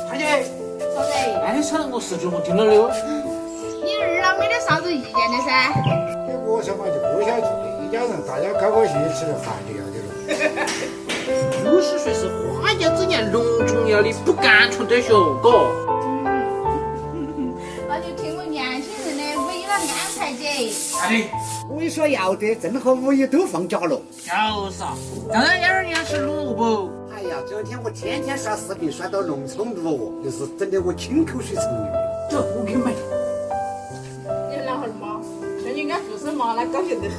大姐，嫂子，那你承认我19号听了的哟？你儿郎没得啥子意见的噻？我说嘛，就过下去，一家人大家高高兴兴吃顿饭就要得了。60岁是花甲之年，隆重要的，不干出点熊，哥。那就听我年轻人的，为了安排姐。哎，我一说要得，正和五一都放假了。就是啊，当然燕儿你要吃萝卜。哎呀，这两天我天天刷视频，刷到弄葱肚哦，就是整得我亲口水成流。走，我给你买。你然后嘛，像你俺父亲嘛，那高兴得很。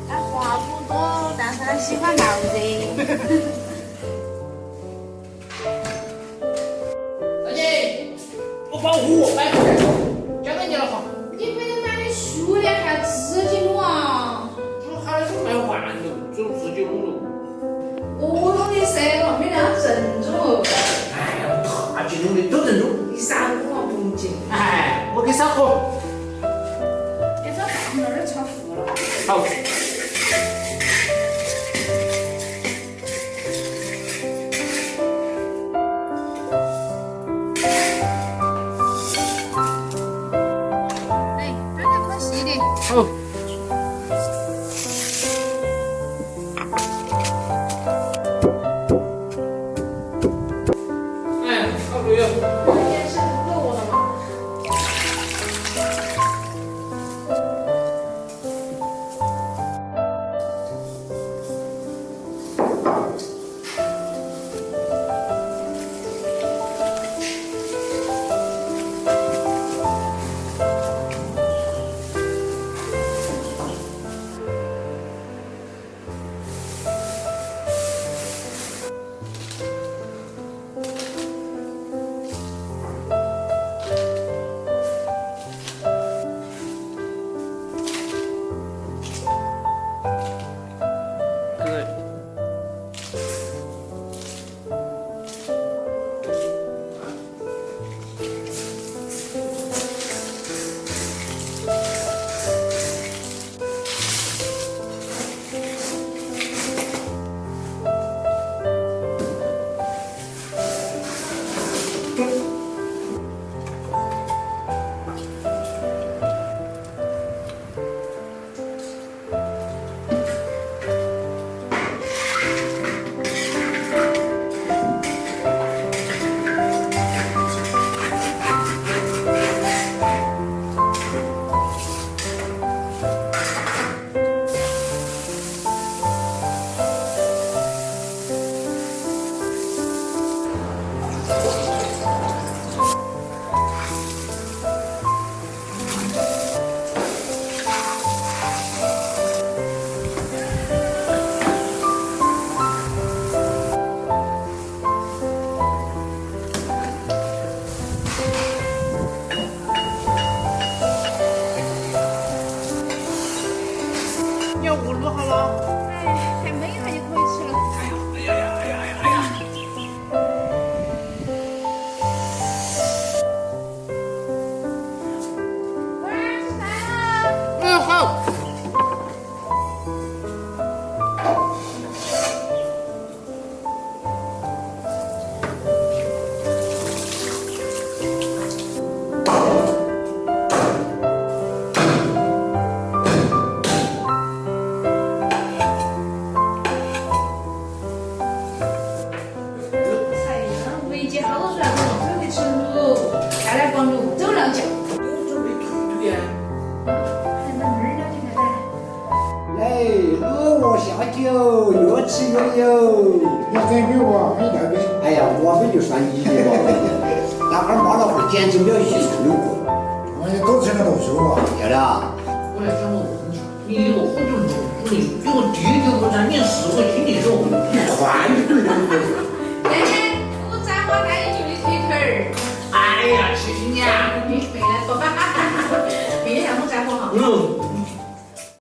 他话不多，但是他喜欢闹热。大姐，我保护我买回来，交给你了哈。你没得买的熟的，还自己弄啊？我还是买完了，只能自己弄了。我弄的噻，我没那正宗。哎呀，大姐弄的都正宗。你啥都往不进，哎，我给烧火。给这饭那儿超富了。好。哎，这个可细的。好。哎，差不多有。也是不够了嘛。你要捂撸好了？哎，还焖一下就可以吃了。哎呀！晚吃饭了。嗯，好。哎呀，围街好多出来我准备吃卤，再来个泸州料酒。有准备土呀？还能妹儿了就来来。来，卤鹅下酒，越吃越有。要再给我没得给。哎呀，我们就算一了，那会儿妈老汉儿简直没有一处有过。我也多吃了多少吧。对了，我来讲我问题，你有火就弄，你给我第一条我让你试过听你说，换一个人